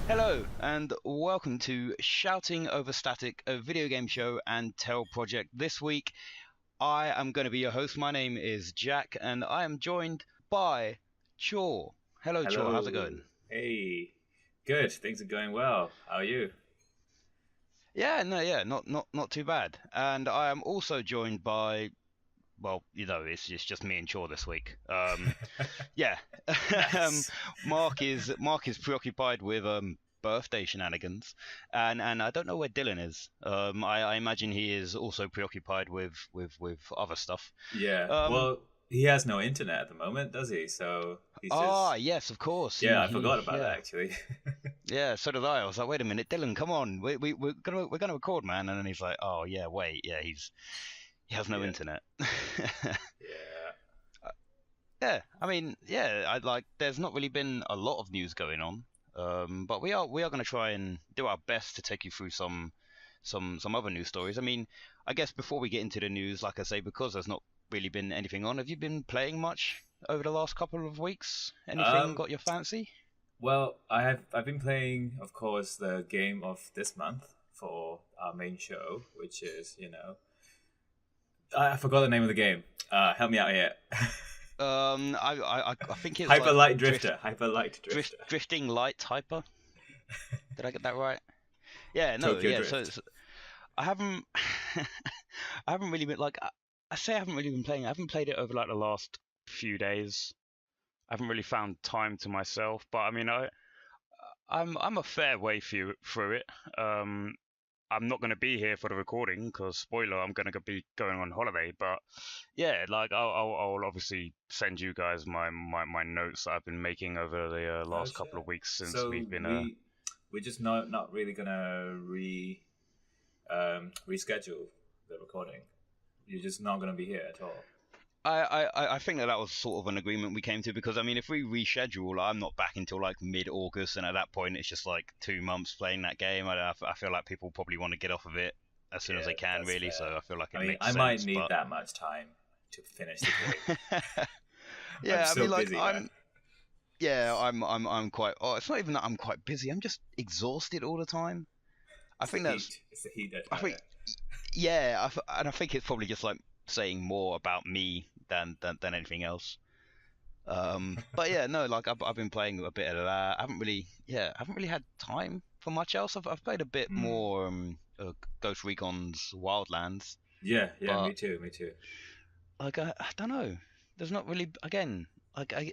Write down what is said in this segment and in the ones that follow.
Hello, and welcome to Shouting Over Static, a video game show and tell project. This week, I am going to be your host. My name is Jack, and I am joined by Chor. Hello, Chor. How's it Hello. going? Hey. Good. Things are going well. How are you? Yeah, no, yeah, not too bad. And I am also joined by, well, it's just me and Chor this week. Yeah, um, Nice. Mark is preoccupied with birthday shenanigans, and I don't know where Dylan is. I imagine he is also preoccupied with other stuff. Yeah. Um, Well, he has no internet at the moment, does he? So he's just. yes, of course. Yeah, I forgot about that Yeah, actually. yeah. So did I. I was like, wait a minute, Dylan, come on, we're gonna record, man. And then he's like, oh yeah, wait, yeah, he has no Yeah. internet. Yeah. Yeah, I mean, yeah, I like. There's not really been a lot of news going on, but we are going to try and do our best to take you through some other news stories. I mean, I guess before we get into the news, like I say, because there's not really been anything on. Have you been playing much over the last couple of weeks? Anything Um. got your fancy? Well, I've been playing, of course, the game of this month for our main show, which is I forgot the name of the game. Help me out here. I think it's Hyper like Light Drifter. Hyper Light Drifter. drifting light hyper. Did I get that right? Yeah, no, Tokyo yeah. So, Drift. so I haven't I haven't really been like I say I haven't really been playing. I haven't played it over like the last few days. I haven't really found time to myself, but I mean I'm a fair way through it. Um, I'm not going to be here for the recording because spoiler, I'm going to be going on holiday. But yeah, like I'll obviously send you guys my notes that I've been making over the Oh last couple shit. of weeks since So we've been we're just not really gonna reschedule the recording. You're just not gonna be here at all. I think that was sort of an agreement we came to because I mean if we reschedule I'm not back until like mid-August and at that point it's just like 2 months playing that game. I feel like people probably want to get off of it as soon as Yeah, they can that's really, fair. so I feel like I it mean, makes I might sense. need But that much time to finish the game. I'm yeah, I so mean like busy, man. I'm quite, oh, it's not even that I'm quite busy, I'm just exhausted all the time. I It's the think that's heat. It's the heat at I think Canada. yeah, and I think it's probably just like saying more about me than anything else. But yeah, no, like I've been playing a bit of that. I haven't really had time for much else. I've played a bit Hmm. more Ghost Recon's Wildlands, Yeah, yeah, but me too, me too. like I don't know. There's not really again. Like I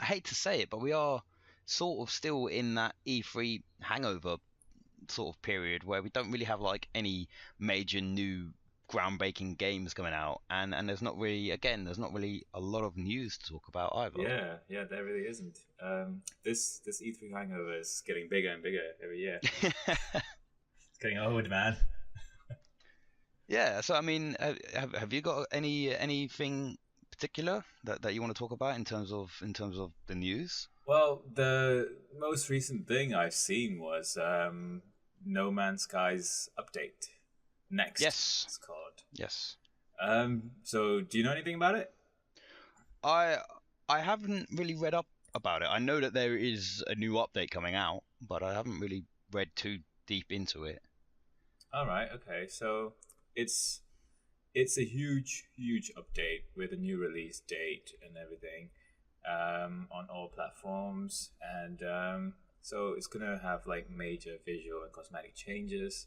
hate to say it, but we are sort of still in that E3 hangover sort of period where we don't really have like any major new groundbreaking games coming out, and there's not really a lot of news to talk about either. Yeah, yeah, there really isn't. This E3 hangover is getting bigger and bigger every year. It's getting old, man. Yeah, so I mean, have you got anything particular that you want to talk about in terms of the news? Well, the most recent thing I've seen was No Man's Sky's update. Next, Yes, it's called. yes. So do you know anything about it? I I haven't really read up about it. I know that there is a new update coming out, but I haven't really read too deep into it. All right, okay. So it's it's a huge update with a new release date and everything on all platforms, and so it's gonna have like major visual and cosmetic changes,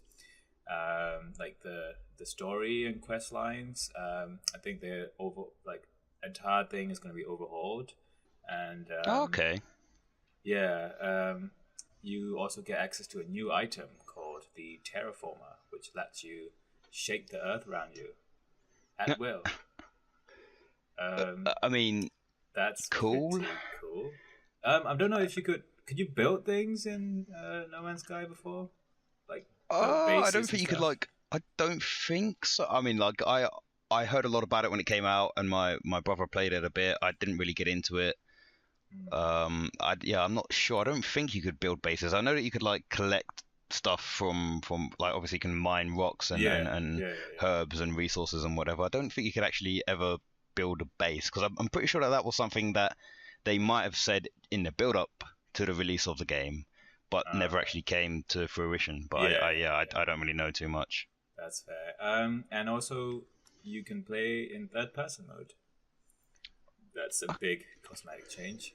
like the story and quest lines. I think the over like entire thing is gonna be overhauled, and Oh, okay. yeah, you also get access to a new item called the Terraformer, which lets you shape the earth around you at will. Um, I mean, that's cool. pretty cool. I don't know if you could you build things in No Man's Sky before, like build I don't bases and think you could stuff. like. I don't think so. I mean, like I heard a lot about it when it came out, and my brother played it a bit. I didn't really get into it. Mm. I'm not sure. I don't think you could build bases. I know that you could like collect stuff from like obviously you can mine rocks Yeah, and yeah, yeah, herbs and resources and whatever. I don't think you could actually ever build a base because I'm pretty sure that that was something that they might have said in the build up to the release of the game, but never Right. actually came to fruition. But Yeah, I don't really know too much. that's fair. And also you can play in third person mode. That's a big cosmetic change.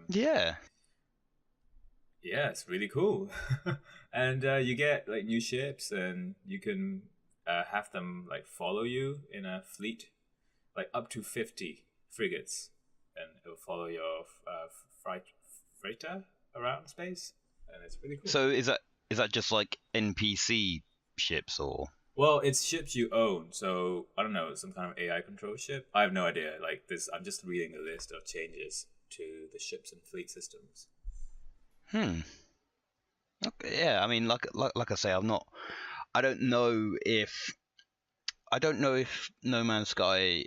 Yeah. Yeah, it's really cool. And you get like new ships, and you can have them like follow you in a fleet, like up to 50 frigates, and it'll follow your freighter around space, and it's really cool. So is that just like NPC ships or? Well, it's ships you own, so I don't know, some kind of AI control ship. I have no idea. Like this, I'm just reading the list of changes to the ships and fleet systems. Hmm. Okay, yeah, I mean, like I say, I'm not. I don't know if I don't know if No Man's Sky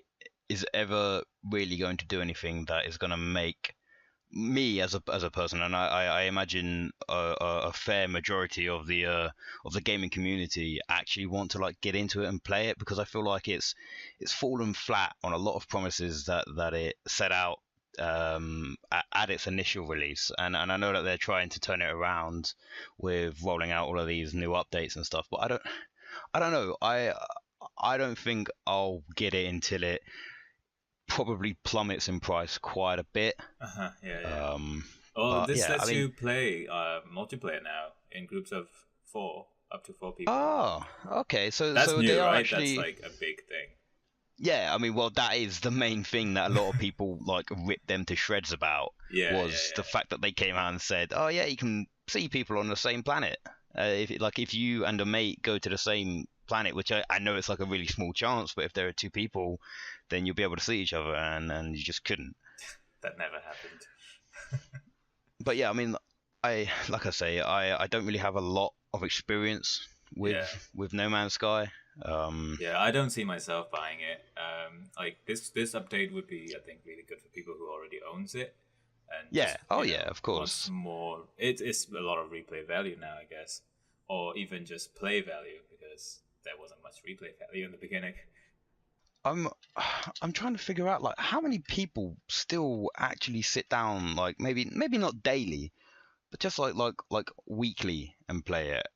is ever really going to do anything that is going to make me as a person, and I imagine a fair majority of the gaming community actually want to like get into it and play it, because I feel like it's fallen flat on a lot of promises that it set out at its initial release, and I know that they're trying to turn it around with rolling out all of these new updates and stuff, but I don't know. I don't think I'll get it until it probably plummets in price quite a bit. Uh-huh, yeah, yeah. Um, Oh, but this yeah, I lets mean, you play multiplayer now in groups of four, up to four people. oh, okay. That's So they new, are right? That's actually, like a big thing. yeah. I mean, well, that is the main thing that a lot of people like ripped them to shreds about, Yeah, yeah, was the fact that they came out and said, oh yeah, you can see people on the same planet. If you and a mate go to the same planet, which I know it's like a really small chance, but if there are two people, then you'll be able to see each other, and you just couldn't. that never happened. But yeah, I mean, like I say, I don't really have a lot of experience Yeah, with No Man's Sky. yeah. I don't see myself buying it. Like this update would be, I think, really good for people who already owns it, and yeah, just oh yeah, of wants course. more. It's a lot of replay value now, I guess, or even just play value, because there wasn't much replay value in the beginning. I'm I'm trying to figure out like how many people still actually sit down, like maybe not daily, but just like weekly and play it.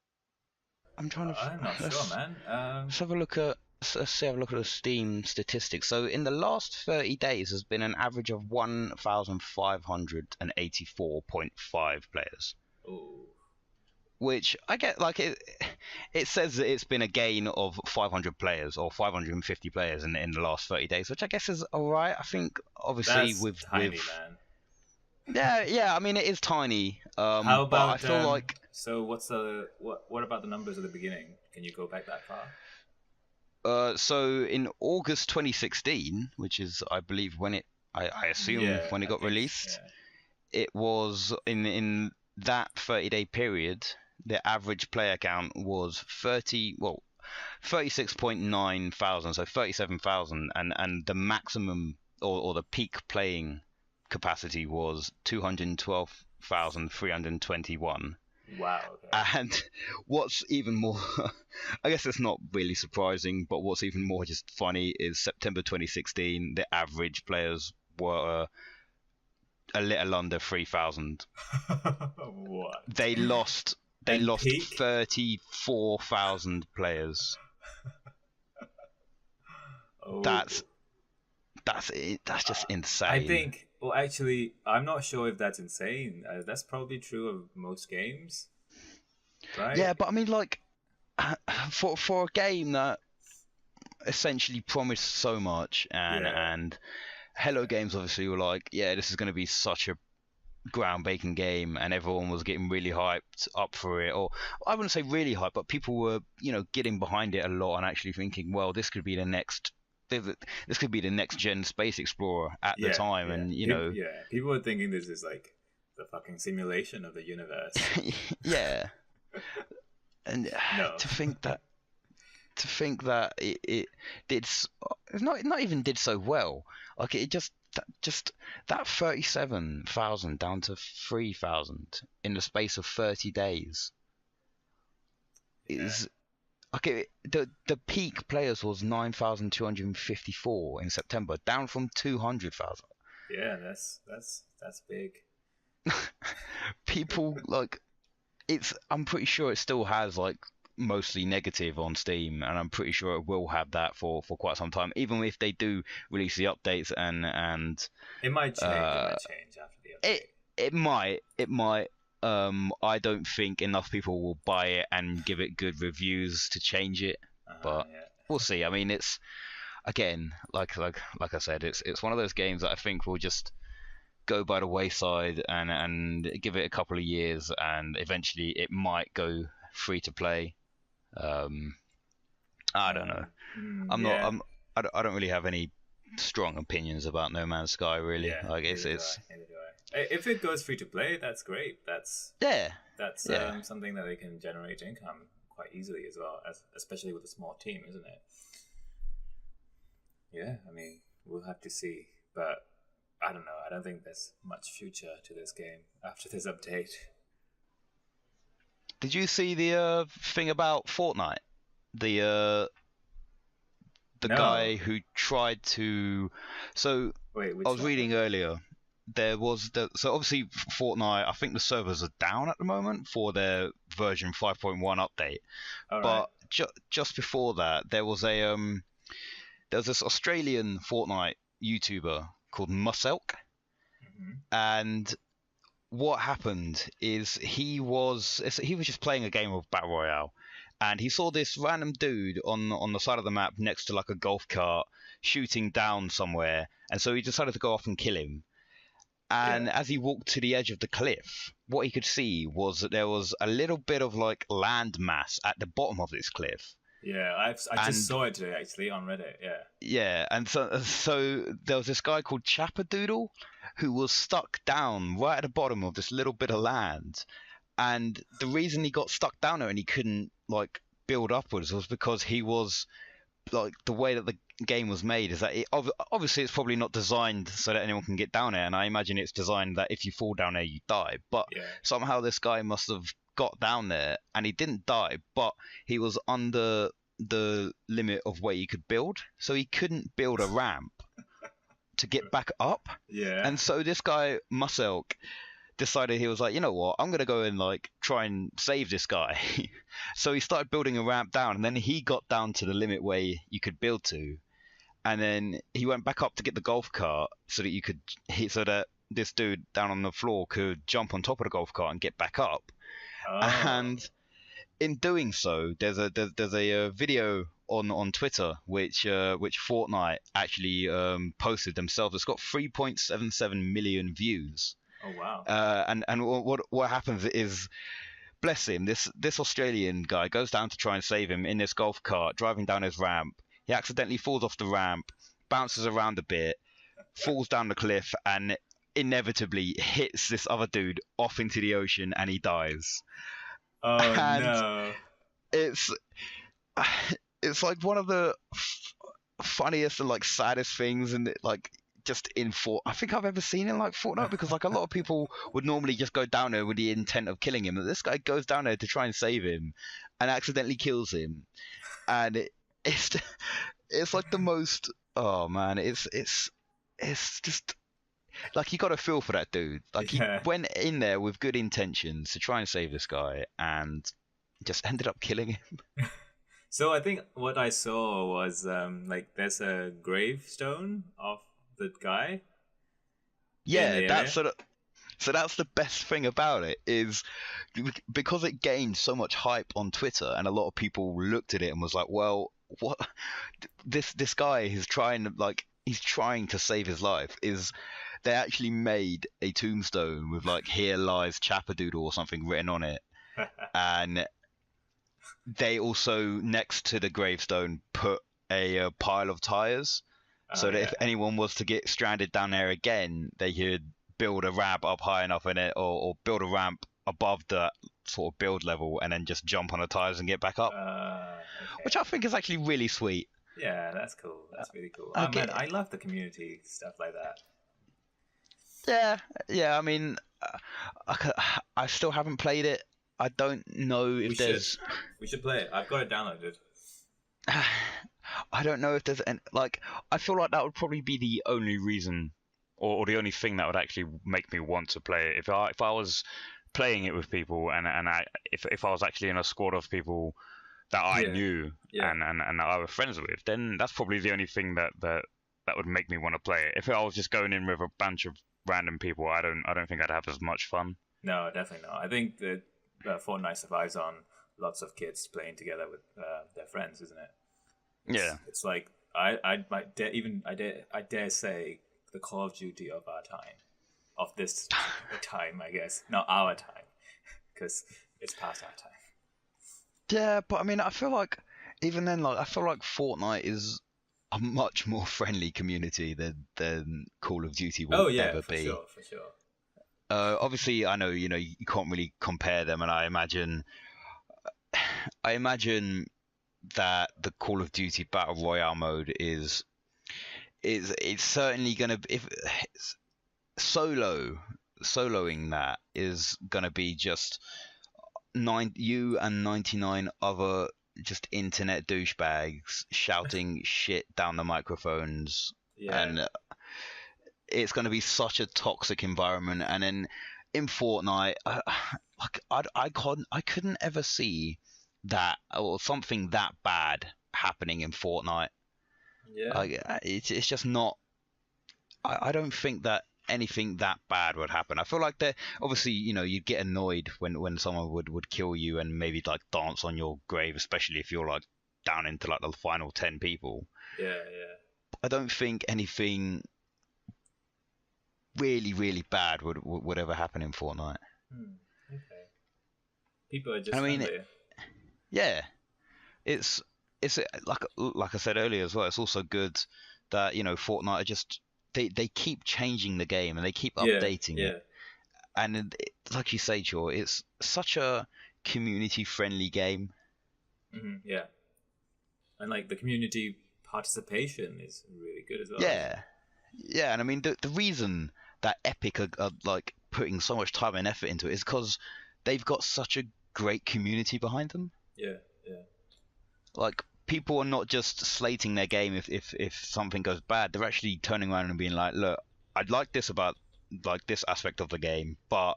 I'm trying to I'm not sure, man. let's have a look at let's have a look at the Steam statistics. So in the last 30 days, there's been an average of 1,584.5 players, Oh, which I get like it says that it's been a gain of 500 players or 550 players in the last 30 days, which I guess is all right. I think obviously that's tiny, man. yeah, I mean it is tiny, How but I about feel like so what's the what about the numbers at the beginning? Can you go back that far? so in August 2016, which is I believe when I assume Yeah, when it I got think released, yeah. it was in that 30-day period, the average player count was 36.9 thousand, so 37,000, and the maximum or the peak playing capacity was 212,321. Wow, okay. And what's even more, I guess it's not really surprising, but what's even more just funny is September 2016, the average players were a little under 3,000. What? They lost they And lost peak? 34,000 players. Oh, That's that's just I insane. think. Well, actually, I'm not sure if that's insane. That's probably true of most games, right? Yeah, but I mean, like, for a game that essentially promised so much, Yeah, and Hello Games obviously were like, yeah, this is going to be such a groundbreaking game, and everyone was getting really hyped up for it, or I wouldn't say really hyped, but people were getting behind it a lot and actually thinking, well, this could be the next. This could be the next gen Space Explorer at the yeah, time, yeah. and Yeah, people are thinking this is like the fucking simulation of the universe. yeah, and No. to think that it did not even did so well. Like it just that 37,000 down to 3,000 in the space of 30 days Yeah, is okay. The peak players was 9,254 in September, down from 200,000. yeah. That's big. People like I'm pretty sure it still has like mostly negative on Steam, and I'm pretty sure it will have that for quite some time, even if they do release the updates and It might change. It uh, might change after the it update. it might. I don't think enough people will buy it and give it good reviews to change it, but Yeah. we'll see. I mean, it's again like I said, it's one of those games that I think will just go by the wayside and give it a couple of years, and eventually it might go free to play. Um, I don't know. I'm not. Yeah. I don't really have any strong opinions about No Man's Sky. Really, Yeah. like Neither do it's I. Neither do I. If it goes free to play, that's great. yeah, That's yeah. something that they can generate income quite easily as well, especially with a small team, isn't it? Yeah, I mean, we'll have to see. But I don't know. I don't think there's much future to this game after this update. Did you see the thing about Fortnite? The No. guy who tried to. So Wait, I which was one? reading earlier. There was so obviously Fortnite. I think the servers are down at the moment for their version 5.1 update. All right. But just before that, there was this Australian Fortnite YouTuber called Muselk, Mm-hmm. and what happened is he was just playing a game of Battle Royale, and he saw this random dude on the side of the map next to like a golf cart shooting down somewhere, and so he decided to go off and kill him. Yeah. And as he walked to the edge of the cliff, what he could see was that there was a little bit of like land mass at the bottom of this cliff. Yeah, I just And saw it today actually on Reddit. Yeah. yeah, and so there was this guy called Chappadoodle who was stuck down right at the bottom of this little bit of land. And the reason he got stuck down there and he couldn't like build upwards was because he was like the way that the game was made is that obviously it's probably not designed so that anyone can get down there, and I imagine it's designed that if you fall down there you die. But Yeah. somehow this guy must have got down there and he didn't die, but he was under the limit of where you could build, so he couldn't build a ramp to get back up. Yeah. And so this guy Muselk decided, he was like, you know what, I'm gonna go and like try and save this guy. So he started building a ramp down, and then he got down to the limit where you could build to, and then he went back up to get the golf cart so that so that this dude down on the floor could jump on top of the golf cart and get back up. Oh. And in doing so, there's a video on Twitter which Fortnite actually posted themselves. It's got 3.77 million views. Oh wow. And what happens is, bless him, this Australian guy goes down to try and save him in this golf cart, driving down his ramp. He accidentally falls off the ramp, bounces around a bit, falls down the cliff, and inevitably hits this other dude off into the ocean, and he dies. Oh And no. it's it's like one of the funniest and like saddest things, and like just in I think I've ever seen in like Fortnite, because like a lot of people would normally just go down there with the intent of killing him, and this guy goes down there to try and save him and accidentally kills him. And it's it's like the most, oh man, it's just like, you got to feel for that dude. Like, he Yeah. went in there with good intentions to try and save this guy and just ended up killing him. So I think what I saw was like there's a gravestone of the guy in Yeah, the that's area. sort of. So that's the best thing about it, is because it gained so much hype on Twitter, and a lot of people looked at it and was like, well, what, this guy is trying to, like, he's trying to save his life. Is they actually made a tombstone with like, "Here lies Chappadoodle" or something written on it, and they also, next to the gravestone, put a pile of tires, Oh so that yeah. if anyone was to get stranded down there again, they could build a ramp up high enough in it, or build a ramp above the sort of build level, and then just jump on the tires and get back up, which Okay. I think is actually really sweet. Yeah, that's cool. That's really cool. Oh man, Okay, I love the community stuff like that. yeah, yeah. I mean, I still haven't played it. I don't know We if should. there's. We should play it. I've got it downloaded. I don't know if there's any, like, I feel like that would probably be the only reason, or the only thing that would actually make me want to play it. If I was playing it with people, and if I was actually in a squad of people that I knew and that I was friends with, then that's probably the only thing that would make me want to play it. If I was just going in with a bunch of random people, I don't think I'd have as much fun. No, definitely not. I think that Fortnite survives on lots of kids playing together with their friends, isn't it? It's like I dare say the Call of Duty of our time, of this time, I guess, not our time, because it's past our time. Yeah, but I mean, I feel like even then, like I feel like Fortnite is a much more friendly community than Call of Duty will ever be. For sure. Obviously, I know you can't really compare them, and I imagine that the Call of Duty Battle Royale mode is it's certainly gonna be, if soloing that is gonna be just you and 99 other just internet douchebags shouting shit down the microphones, and it's going to be such a toxic environment. And then in Fortnite, I couldn't ever see that or something that bad happening in Fortnite. It's just not. I don't think that anything that bad would happen. I feel like that obviously, you'd get annoyed when someone would kill you and maybe like dance on your grave, especially if you're like down into like the final 10 people. I don't think anything really, really bad would ever happen in Fortnite. Okay. People are just friendly. It's like I said earlier as well. It's also good that Fortnite are just they keep changing the game and they keep updating it. And like you say, Joe, it's such a community-friendly game. Yeah, and like the community participation is really good as well. Yeah, and I mean the reason that Epic are like putting so much time and effort into it is because they've got such a great community behind them. Yeah. Like, people are not just slating their game if something goes bad. They're actually turning around and being like, look, I'd like this about like this aspect of the game, but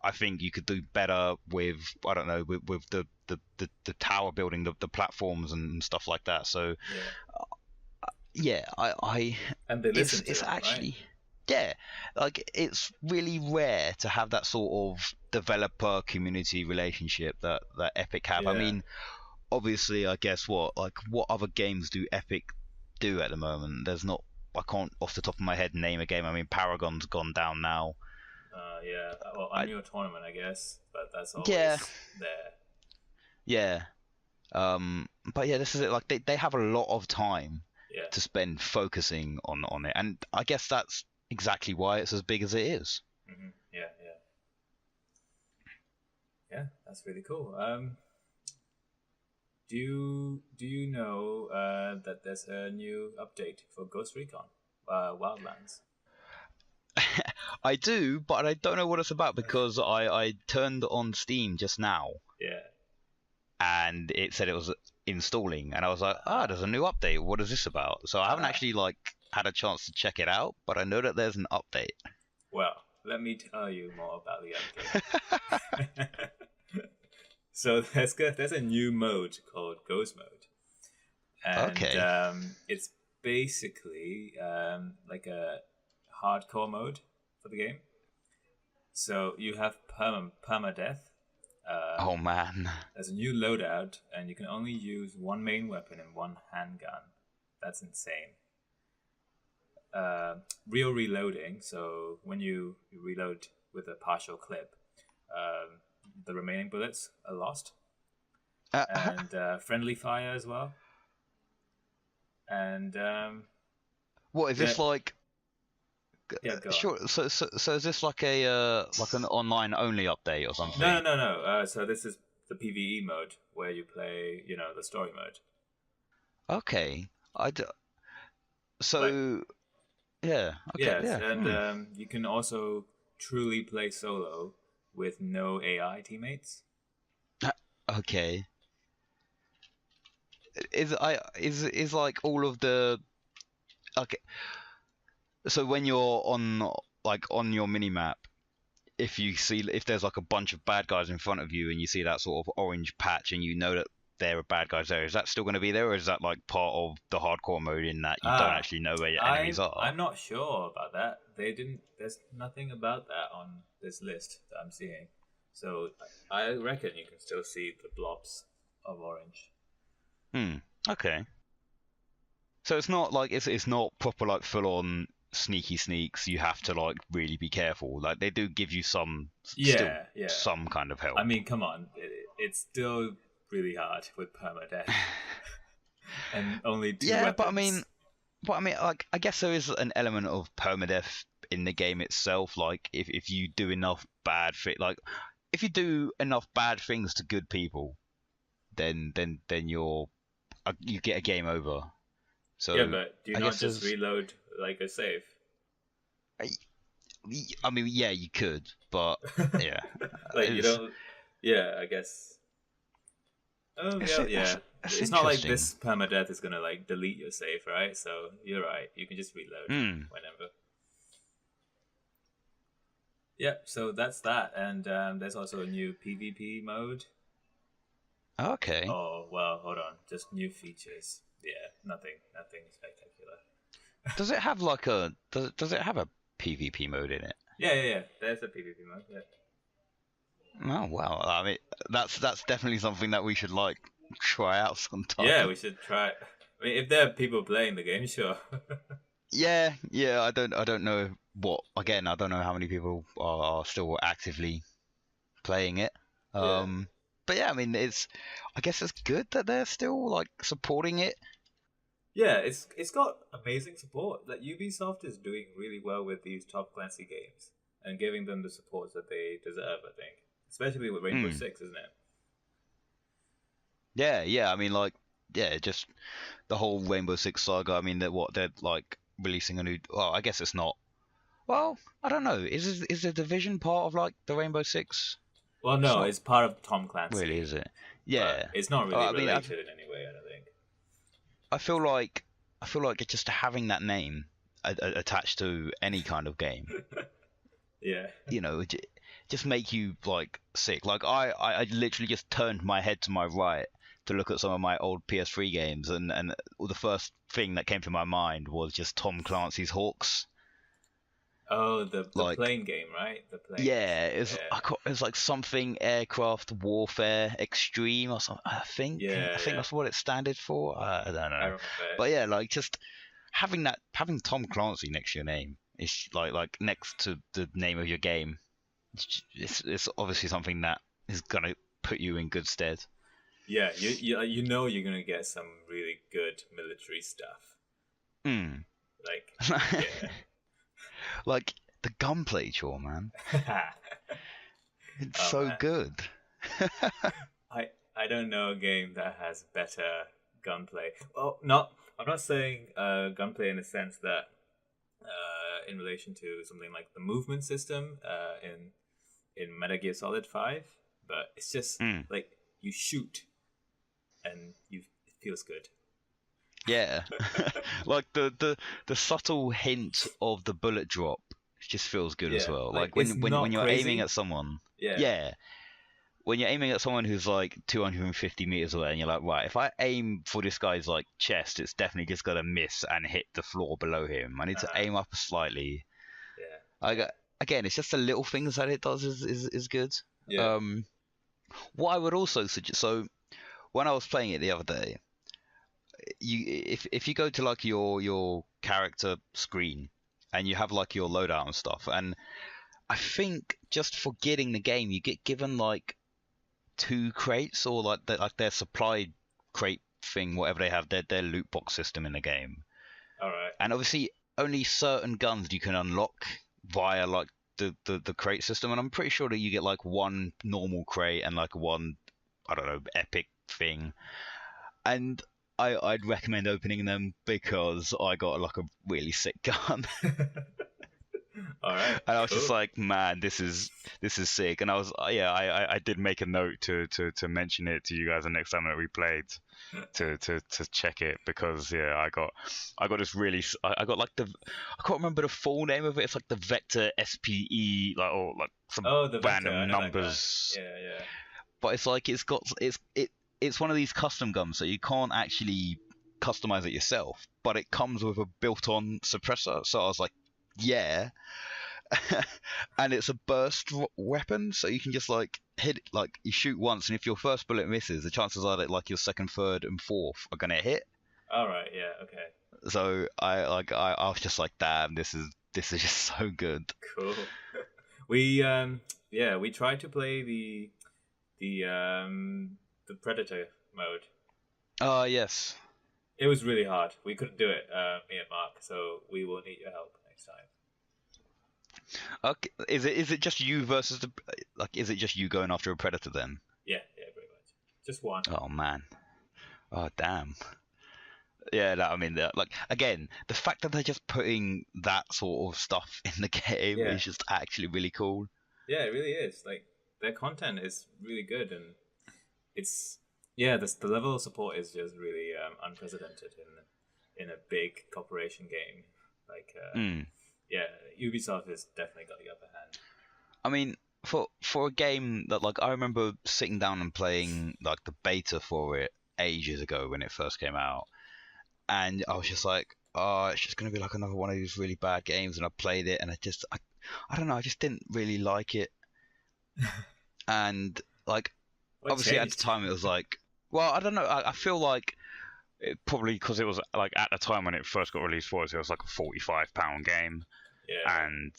I think you could do better with, I don't know, with the tower building, the platforms and stuff like that. So I and they listen it's to actually right? like it's really rare to have that sort of developer community relationship that Epic have. I mean, obviously, I guess what other games do Epic do at the moment? There's not. I can't off the top of my head name a game. I mean, Paragon's gone down now. Well, Unreal Tournament, I guess, but that's always there. Yeah. But yeah, this is it. Like they have a lot of time to spend focusing on it, and I guess that's exactly why it's as big as it is. Mm-hmm. Yeah, that's really cool. Do you know that there's a new update for Ghost Recon Wildlands? I do, but I don't know what it's about because I turned on Steam just now. Yeah. And it said it was installing, and I was like, there's a new update. What is this about? So I haven't actually like had a chance to check it out, but I know that there's an update. Well, let me tell you more about the update. So there's a new mode called Ghost Mode, and it's basically like a hardcore mode for the game. So you have permadeath. Oh man! There's a new loadout, and you can only use one main weapon and one handgun. That's insane. Real reloading. So when you reload with a partial clip, the remaining bullets are lost, and friendly fire as well. And what is this like? Yeah, go sure. on. So is this like an online only update or something? No. So this is the PvE mode where you play, the story mode. Okay. So. Yeah. Okay. Yes, yeah. And you can also truly play solo with no AI teammates. Okay. Is like all of the okay. So when you're on your minimap, if there's like a bunch of bad guys in front of you and you see that sort of orange patch and you know that there are bad guys there, is that still going to be there, or is that like part of the hardcore mode in that you don't actually know where your enemies are? I'm not sure about that. They didn't. There's nothing about that on this list that I'm seeing. So I reckon you can still see the blobs of orange. Okay. So it's not like it's not proper like full on sneaky sneaks. You have to like really be careful. Like they do give you some some kind of help. I mean, come on, it's still really hard with permadeath and only 2 weapons. but I mean, like I guess there is an element of permadeath in the game itself. Like if you do enough if you do enough bad things to good people, then you get a game over. So yeah, but do you not just reload like a save? I mean, yeah, you could, but yeah, like you don't. Yeah, I guess. Oh yeah. It's not like this permadeath is gonna like delete your save, right? So you're right. You can just reload whenever. Yep. So that's that, and there's also a new PvP mode. Okay. Oh well, hold on. Just new features. Yeah, nothing spectacular. Does it have like a does it have a PvP mode in it? Yeah. There's a PvP mode. Yeah. Oh wow! I mean, that's definitely something that we should like try out sometime. Yeah, we should try. I mean, if there are people playing the game, sure. yeah. I don't know what. Again, I don't know how many people are still actively playing it. But yeah, I mean, I guess it's good that they're still like supporting it. Yeah, it's got amazing support. Like Ubisoft is doing really well with these Tom Clancy games and giving them the support that they deserve. I think. Especially with Rainbow Six, isn't it? Yeah. I mean, like, just the whole Rainbow Six saga. I mean, they're like releasing a new. Well, I guess it's not. Well, I don't know. Is the Division part of like the Rainbow Six? Well, no, it's part of Tom Clancy. Really, is it? Yeah, but it's not really related in any way. I don't think. I feel like just having that name attached to any kind of game. Yeah. You know. Just make you like sick. Like I literally just turned my head to my right to look at some of my old PS3 games, and the first thing that came to my mind was just Tom Clancy's Hawks. Oh, the plane game, right? The plane. Yeah, it was like something Aircraft Warfare Extreme or something. I think that's what it standed for. I don't know. But yeah, like just having Tom Clancy next to your name is like next to the name of your game. It's obviously something that is gonna put you in good stead. Yeah, you know you're gonna get some really good military stuff. Like yeah. Like the gunplay, chore, man. It's good. I don't know a game that has better gunplay. Well, I'm not saying gunplay in the sense that in relation to something like the movement system in Metal Gear Solid 5, but it's just like you shoot and it feels good. Yeah. Like the subtle hint of the bullet drop just feels good as well. Like when you're crazy. aiming at someone. Yeah. When you're aiming at someone who's like 250 meters away and you're like, right, if I aim for this guy's like chest, it's definitely just gonna miss and hit the floor below him. I need to aim up slightly. Yeah. Again, it's just the little things that it does is good. Yeah. What I would also suggest, so when I was playing it the other day, if you go to like your character screen and you have like your loadout and stuff, and I think just for getting the game, you get given like 2 crates or like their supply crate thing, whatever they have, their loot box system in the game. All right. And obviously, only certain guns you can unlock via like the crate system, and I'm pretty sure that you get like 1 normal crate and like 1, I don't know, epic thing. And I'd recommend opening them because I got like a really sick gun. All right, And I was just cool. like, man, this is sick. And I was yeah, I did make a note to mention it to you guys the next time that we played to check it, because yeah, I got this really I got like I can't remember the full name of it. It's like the Vector SPE, like, or like some Oh, the vector. I random know that guy. numbers, Yeah, yeah, but it's like it's one of these custom guns, so you can't actually customize it yourself, but it comes with a built-on suppressor. So I was like, yeah. And it's a burst weapon, so you can just like hit, like you shoot once, and if your first bullet misses, the chances are that like your second, third, and fourth are gonna hit. all right, yeah, okay, So I was just like, damn, this is just so good. cool. We yeah, we tried to play the predator mode. Oh yes. It was really hard. We couldn't do it, me and Mark, so we will need your help next time. Okay. Is it just you versus the, like, is it just you going after a predator then? Yeah, yeah, pretty much. Just one. Oh man. Oh damn. Yeah, I mean, like, again, the fact that they're just putting that sort of stuff in the game Yeah, is just actually really cool. yeah, it really is. Like their content is really good, and it's yeah, the level of support is just really unprecedented in a big corporation game. Like Mm. yeah, Ubisoft has definitely got the upper hand. I mean, for a game that, like, I remember sitting down and playing like the beta for it ages ago when it first came out, and I was just like, oh, it's just gonna be like another one of these really bad games. And I played it, and I don't know, I just didn't really like it. And like, What obviously at the changed? time it was like, well, I don't know, I feel like probably because it was like at the time when it first got released for us, it was like a £45 game, Yeah, and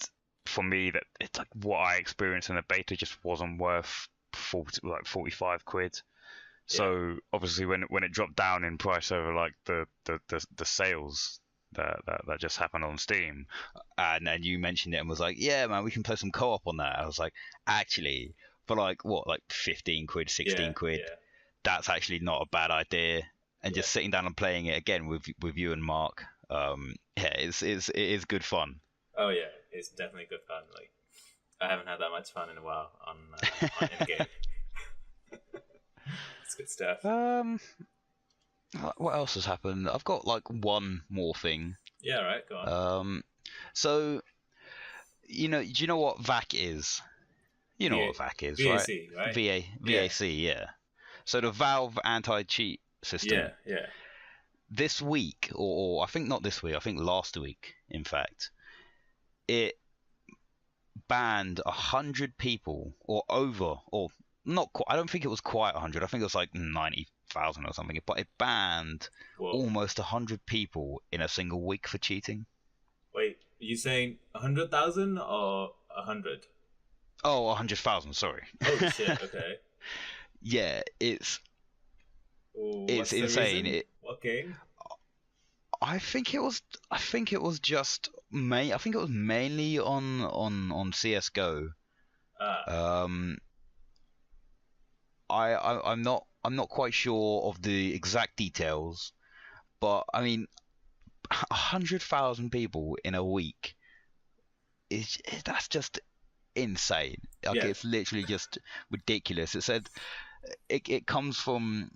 for me, that it's like what I experienced in the beta just wasn't worth 45 quid. yeah, So obviously when it dropped down in price over like the sales that just happened on Steam, and then you mentioned it and was like, yeah man, we can play some co-op on that. I was like, actually, for like what, like 15 quid, yeah, 16 quid, yeah, that's actually not a bad idea. And yeah. just sitting down and playing it again with you and Mark, yeah, it is good fun. Oh yeah, it's definitely good fun. Like I haven't had that much fun in a while on in game. It's good stuff. um, what else has happened? I've got like one more thing. Yeah, right. Go on. Um, so do you know what VAC is? You know VA, what VAC is, right? VAC, right? Yeah, VAC, yeah. So the Valve anti-cheat yeah, system. yeah. This week, or I think not this week, I think last week, in fact, it banned 100 people, or over, or not quite. I don't think it was quite 100. I think it was like 90,000 or something. But it banned Whoa. almost 100 people in a single week for cheating. Wait, are you saying 100,000 or 100? Oh, 100,000. Sorry. Holy shit. Okay. Yeah, it's Ooh, it's what's the insane. reason? What game? I think it was. I think it was just I think it was mainly on CS:GO. Ah, Um, I'm not quite sure of the exact details, but I mean, 100,000 people in a week that's just insane. Like, yeah, it's literally just ridiculous. It said it comes from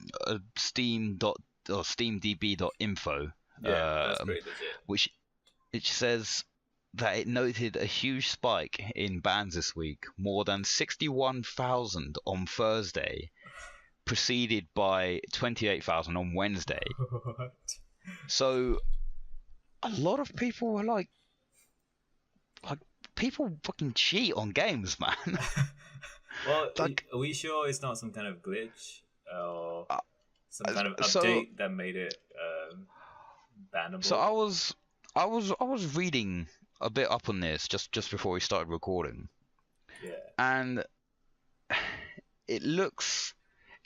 Steam dot or SteamDB.info, yeah. That's um, pretty legit. which it says that it noted a huge spike in bans this week, more than 61,000 on Thursday, preceded by 28,000 on Wednesday. What? So a lot of people were like people fucking cheat on games, man. Well, Like, are we sure it's not some kind of glitch or uh, some kind of so update that made it so bannable? I was reading a bit up on this just before we started recording, Yeah. and it looks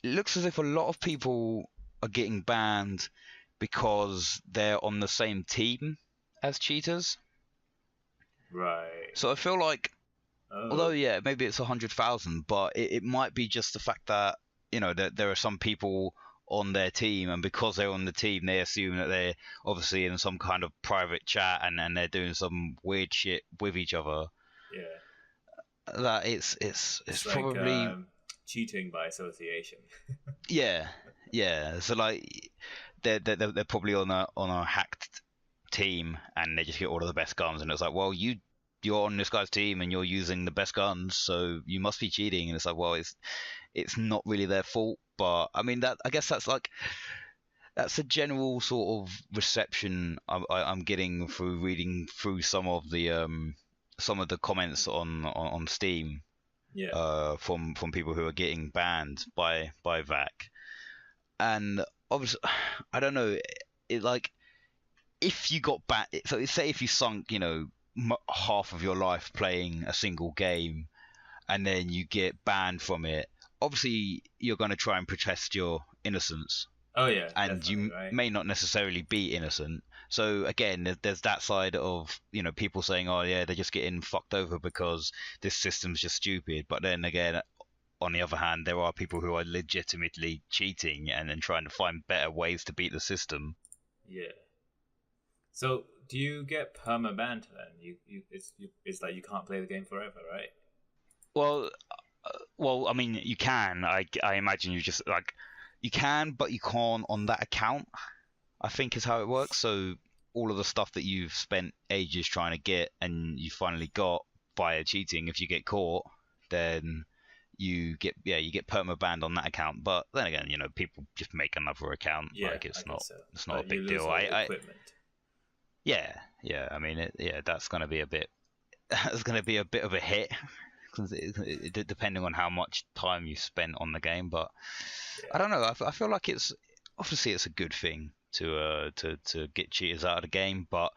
as if a lot of people are getting banned because they're on the same team as cheaters. Right. So I feel like, although Oh. yeah, maybe it's 100,000, but it might be just the fact that that there are some people on their team, and because they're on the team, they assume that they're obviously in some kind of private chat and they're doing some weird shit with each other. Yeah. That it's Like probably cheating by association. yeah. So like they're probably on a hacked team and they just get all of the best guns, and it's like, well, you're on this guy's team and you're using the best guns, so you must be cheating. And it's like, well, it's not really their fault. But I mean, that I guess that's a general sort of reception I'm getting through reading through some of the comments on Steam, Yeah. from people who are getting banned by VAC. And obviously, I don't know, it like, if you got banned, so say if you sunk, half of your life playing a single game, and then you get banned from it, obviously you're going to try and protest your innocence, Oh yeah. and you Right. may not necessarily be innocent. So again, there's that side of, people saying, oh yeah, they're just getting fucked over because this system's just stupid. But then again, on the other hand, there are people who are legitimately cheating and then trying to find better ways to beat the system. Yeah. So do you get perma banned then? It's like you can't play the game forever, right? Well, I mean, you can. I imagine you just like, you can, but you can't on that account, I think is how it works. So all of the stuff that you've spent ages trying to get and you finally got via cheating, if you get caught, then you get perma banned on that account. But then again, people just make another account. Yeah, like it's not so. it's not But a big you deal. lose all the equipment. Yeah. I mean, that's going to be a bit. That's going to be a bit of a hit, depending on how much time you spent on the game. But Yeah. I don't know. I feel like it's a good thing to get cheaters out of the game, but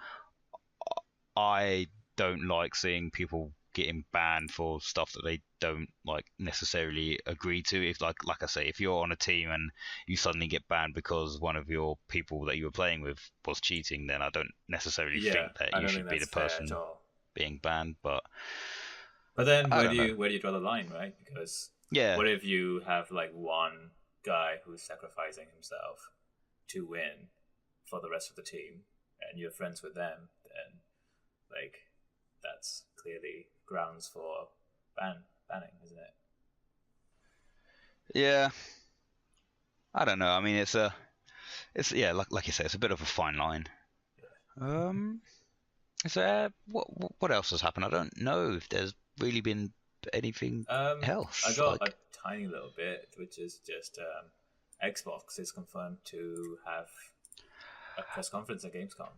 I don't like seeing people getting banned for stuff that they don't like necessarily agree to. If like I say, if you're on a team and you suddenly get banned because one of your people that you were playing with was cheating, then I don't necessarily think that you should be the person being banned. But then where do you draw the line, right? Because yeah, what if you have like one guy who's sacrificing himself to win for the rest of the team, and you're friends with them? Then like that's clearly grounds for banning, isn't it? Yeah, I don't know. I mean, it's like you say, it's a bit of a fine line. Yeah. Is there what else has happened? I don't know if there's really been anything else. I got a tiny little bit, which is just Xbox is confirmed to have a press conference at Gamescom.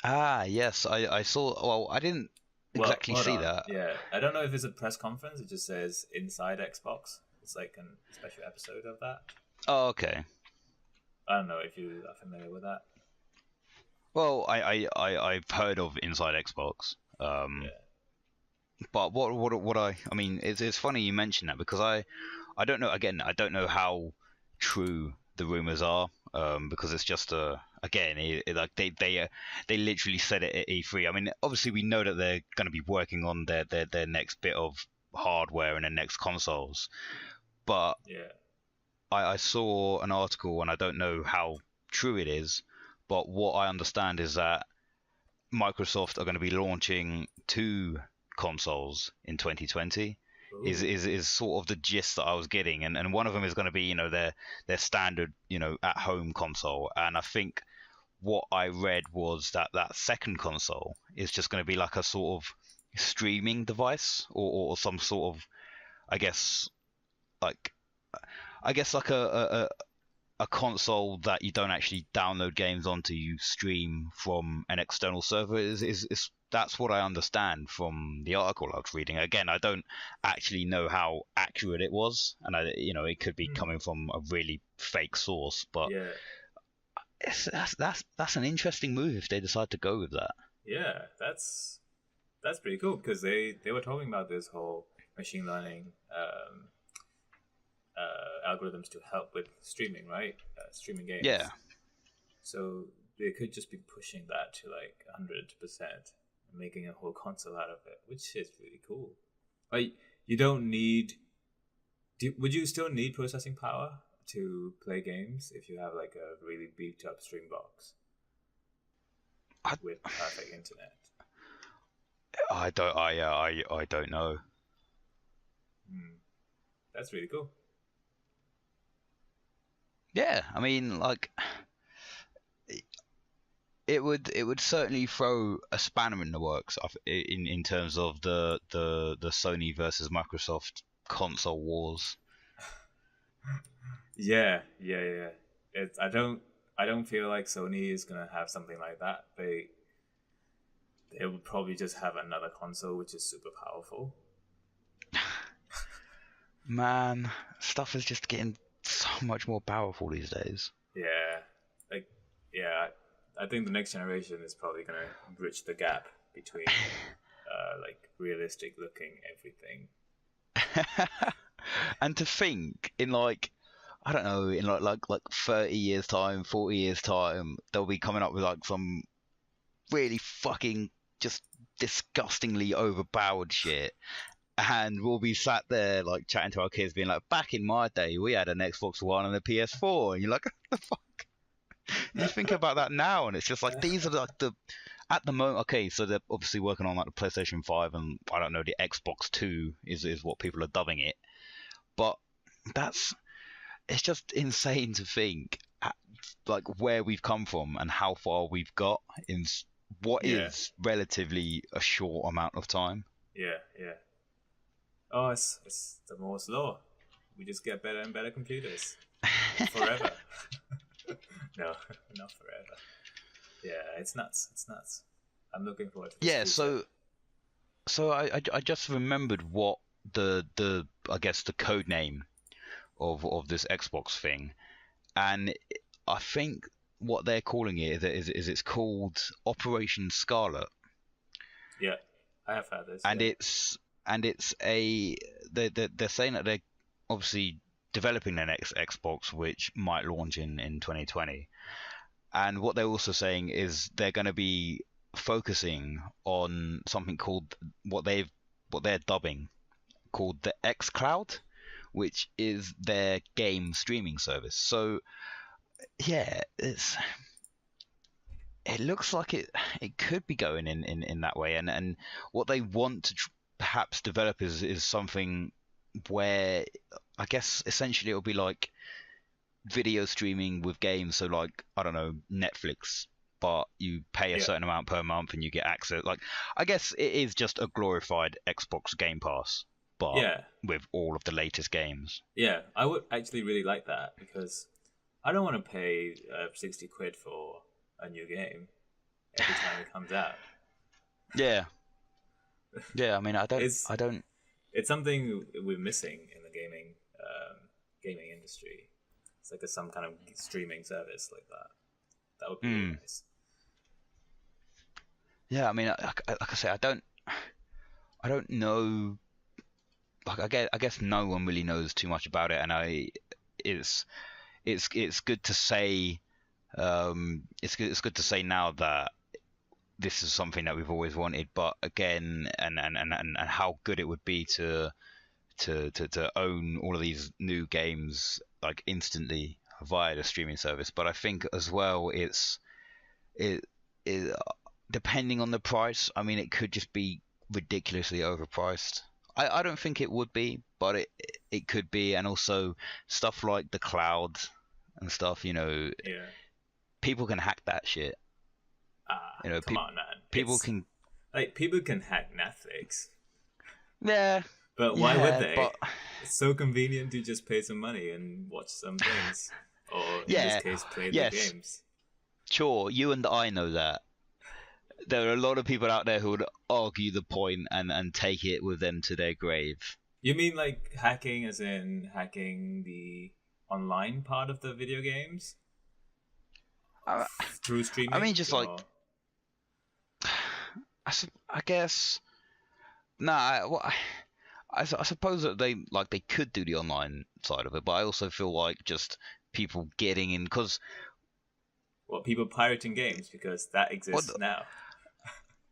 Ah, yes, I saw. Well, I didn't exactly see that. Yeah, I don't know if it's a press conference. It just says Inside Xbox. It's like a special episode of that. Oh, okay. I don't know if you are familiar with that. Well, I've heard of Inside Xbox. Yeah. But I mean, it's funny you mention that, because I don't know. Again, I don't know how true the rumors are, because it's just like they literally said it at E3. I mean, obviously we know that they're going to be working on their next bit of hardware and their next consoles, but yeah, I saw an article, and I don't know how true it is, but what I understand is that Microsoft are going to be launching 2 consoles in 2020. Is sort of the gist that I was getting, and one of them is going to be their standard at home console, and I think what I read was that second console is just going to be like a sort of streaming device, or some sort of I guess like a console that you don't actually download games onto, you stream from an external server. Is that's what I understand from the article I was reading. Again, I don't actually know how accurate it was, and it could be coming from a really fake source, but yeah, that's an interesting move if they decide to go with that. Yeah, that's pretty cool, because they were talking about this whole machine learning algorithms to help with streaming, right? Streaming games. Yeah. So they could just be pushing that to like 100%, and making a whole console out of it, which is really cool. Like, you don't need. Would you still need processing power to play games if you have like a really beefed up stream box I- with perfect internet? I don't know. That's really cool. Yeah, I mean, like, it would certainly throw a spanner in the works in terms of the Sony versus Microsoft console wars. Yeah. I don't feel like Sony is gonna have something like that. They would probably just have another console which is super powerful. Man, stuff is just getting so much more powerful these days. I think the next generation is probably gonna bridge the gap between like realistic looking everything. And to think in like, I don't know, in like 30 years time, 40 years time, they'll be coming up with like some really fucking just disgustingly overpowered shit, and we'll be sat there like chatting to our kids being like, back in my day we had an Xbox One and a PS4, and you're like, what the fuck? You think about that now, and it's just like, these are like the, at the moment, okay, so they're obviously working on like the PlayStation 5 and I don't know, the Xbox 2 is what people are dubbing it, but it's just insane to think like where we've come from and how far we've got in what is relatively a short amount of time. Yeah. Oh, it's the Moore's law. We just get better and better computers forever. No, not forever. Yeah, it's nuts. I'm looking forward to this. Yeah, so I just remembered what the I guess the code name of this Xbox thing, and I think what they're calling it is it's called Operation Scarlet. Yeah, I have heard this. And it's they're saying that they're obviously developing their next Xbox, which might launch in 2020. And what they're also saying is they're going to be focusing on something called what they're dubbing called the xCloud, which is their game streaming service. So yeah, it looks like it could be going in that way, and what they want to perhaps develop is something where I guess essentially it'll be like video streaming with games. So like, I don't know, Netflix, but you pay a certain amount per month and you get access. Like, I guess it is just a glorified Xbox Game Pass, but with all of the latest games. Yeah, I would actually really like that, because I don't want to pay 60 quid for a new game every time it comes out. Yeah. I mean, I don't. It's something we're missing in the gaming industry. It's like some kind of streaming service like that. That would be really nice. Yeah, I mean, like I say, I don't know. Like, I guess no one really knows too much about it, and it's good to say. It's good to say now that this is something that we've always wanted, but again, and how good it would be to own all of these new games like instantly via the streaming service. But I think as well, it depending on the price. I mean, it could just be ridiculously overpriced. I don't think it would be, but it could be, and also stuff like the cloud and stuff. You know, people can hack that shit. You know, come on, man. People can hack Netflix. Yeah. But why would they? But it's so convenient to just pay some money and watch some things, or in this case, play the games. Sure, you and I know that. There are a lot of people out there who would argue the point and take it with them to their grave. You mean like hacking, as in hacking the online part of the video games? Through streaming? I mean, just like... I guess... I suppose that they could do the online side of it, but I also feel like just people getting in, because... Well, people pirating games, because that exists now.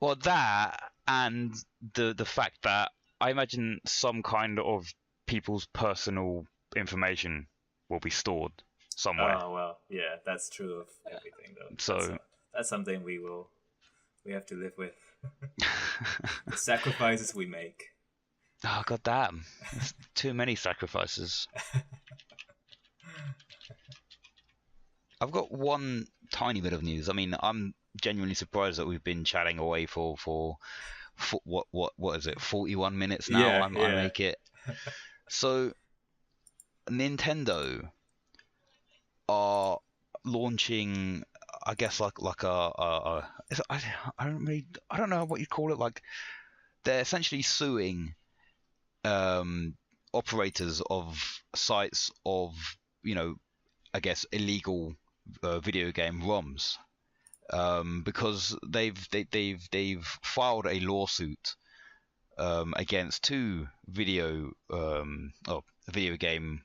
Well, that, and the fact that I imagine some kind of people's personal information will be stored somewhere. Oh well, yeah, that's true of everything though. So that's something we have to live with. The sacrifices we make. oh god damn, there's too many sacrifices. I've got one tiny bit of news. I mean, I'm genuinely surprised that we've been chatting away for what is it, 41 minutes now? Yeah, I make it. So, Nintendo are launching, I guess, like I don't know what you call it. Like, they're essentially suing operators of sites of, I guess, illegal video game ROMs, because they've filed a lawsuit against two video game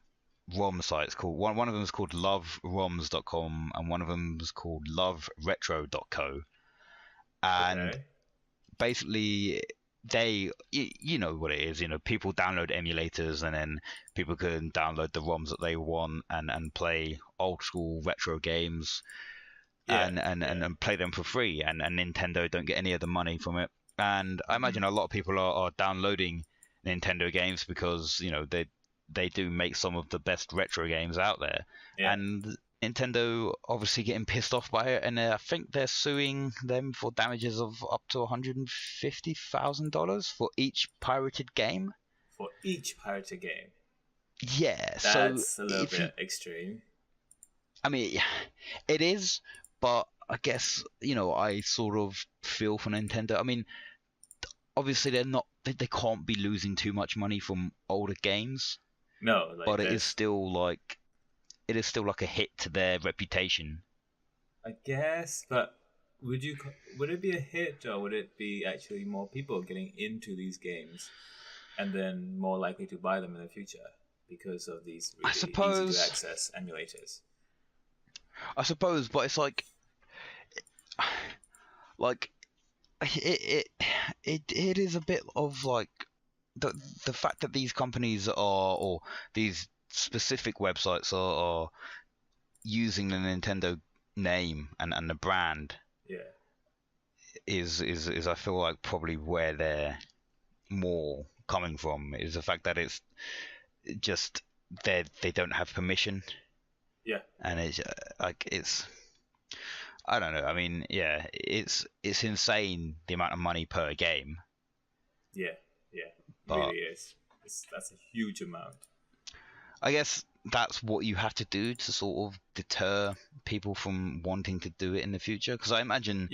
ROM sites. Called one of them is called LoveRoms.com and one of them is called LoveRetro.co, and basically you know what it is, people download emulators and then people can download the ROMs that they want and play old school retro games and play them for free, and Nintendo don't get any of the money from it. And I imagine a lot of people are downloading Nintendo games because they do make some of the best retro games out there, and Nintendo obviously getting pissed off by it, and I think they're suing them for damages of up to $150,000 for each pirated game. For each pirated game? Yeah. That's a little bit extreme. I mean, it is, but I guess, I sort of feel for Nintendo. I mean, obviously they can't be losing too much money from older games. No, but it is still like a hit to their reputation. I guess, but would it be a hit, or would it be actually more people getting into these games and then more likely to buy them in the future because of these really easy to access emulators? I suppose, but it's like it is a bit of like the fact that these companies or these specific websites are using the Nintendo name and the brand is I feel like probably where they're more coming from, is the fact that it's just they don't have permission. And it's it's I don't know. I mean, it's insane the amount of money per game. It really is. That's a huge amount. I guess that's what you have to do to sort of deter people from wanting to do it in the future. Because I imagine,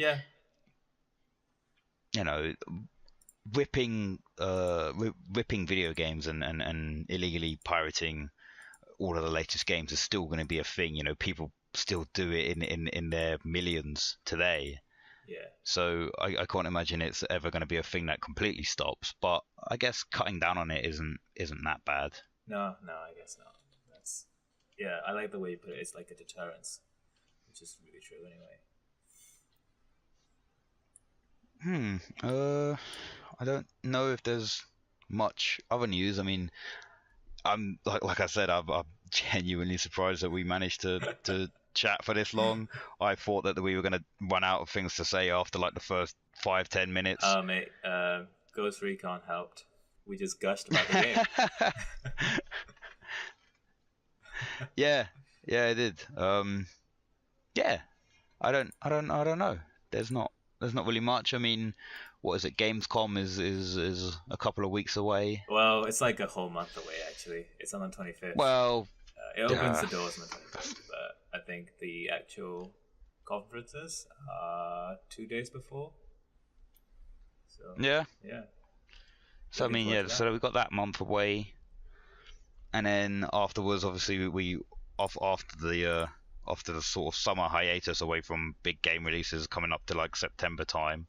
ripping video games and illegally pirating all of the latest games is still going to be a thing. People still do it in their millions today. So I can't imagine it's ever going to be a thing that completely stops. But I guess cutting down on it isn't that bad. No, I guess not. I like the way you put it. It's like a deterrence, which is really true anyway. I don't know if there's much other news. I mean, I'm like I said, I'm genuinely surprised that we managed to chat for this long. I thought that we were going to run out of things to say after like the first 5-10 minutes. Oh mate, Ghost Recon helped. We just gushed about the game. Yeah, it did. I don't know. There's not really much. I mean, what is it? Gamescom is a couple of weeks away. Well, it's like a whole month away actually. It's on the 25th. Well, it opens the doors on the 25th, but I think the actual conferences are 2 days before. So yeah. So Looking I mean, so we've got that month away, and then afterwards, obviously, after the sort of summer hiatus away from big game releases coming up to like September time,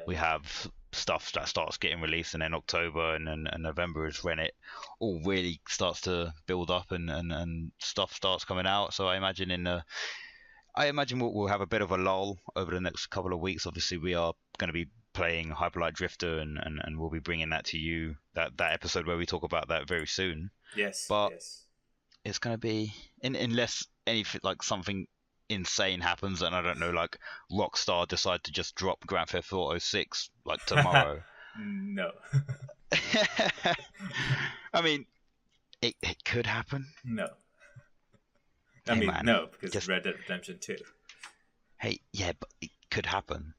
we have stuff that starts getting released, and then October and November is when it all really starts to build up and stuff starts coming out. So I imagine we'll have a bit of a lull over the next couple of weeks. Obviously, we are going to be playing Hyper Light Drifter, and we'll be bringing that to you, that episode where we talk about that very soon. Yes. But it's gonna be unless anything like something insane happens, and I don't know, like Rockstar decide to just drop Grand Theft Auto 6 like tomorrow. No. I mean, it could happen. No. Hey, man, no, because just- Red Dead Redemption 2. Hey, yeah, but it could happen.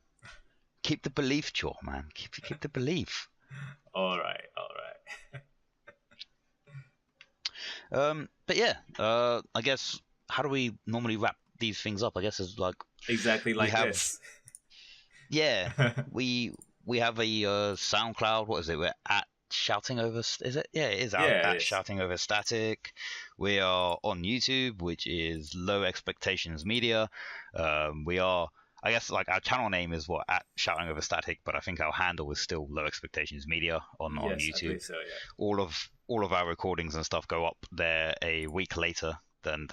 Keep the belief, Chor, man. Keep the belief. All right. But yeah, I guess how do we normally wrap these things up? I guess it's like Exactly like have- this. yeah, we have a SoundCloud. What is it? We're at Shouting Over. Is it? Yeah, it is Yeah, it at is. Shouting Over Static. We are on YouTube, which is Low Expectations Media. We are. I guess like our channel name is what at Shouting Over Static, but I think our handle is still Low Expectations Media on Yes, I YouTube. believe so, yeah. All of our recordings and stuff go up there a week later than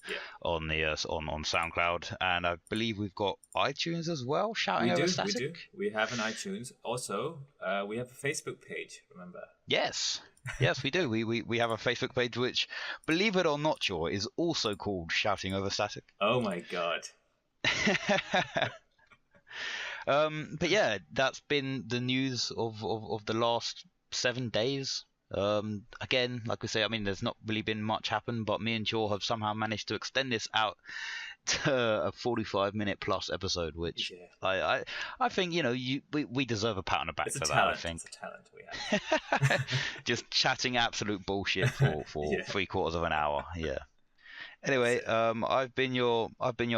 Yeah. on the on SoundCloud, and I believe we've got iTunes as well. Shouting Over Static. We have an iTunes. Also, we have a Facebook page, remember? Yes, we do. We have a Facebook page which, believe it or not, Joy, is also called Shouting Over Static. Oh my god. But yeah, that's been the news of the last 7 days. Again, like we say, I mean, there's not really been much happen, but me and Joe have somehow managed to extend this out to a 45-minute plus episode, which Yeah. I think, you know, we deserve a pat on the back It's a for that. talent. I think It's a talent we have. just chatting absolute bullshit for Yeah. 3/4 of an hour. Yeah. Anyway, I've been your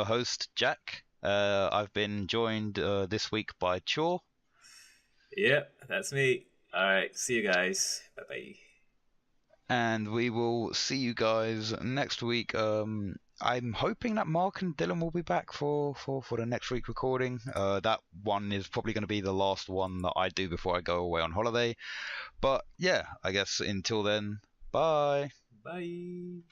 host, Jack. I've been joined this week by Chor. Yep, that's me. All right, see you guys. Bye-bye. And we will see you guys next week. I'm hoping that Mark and Dylan will be back for the next week recording. That one is probably going to be the last one that I do before I go away on holiday. But yeah, I guess until then, bye. Bye.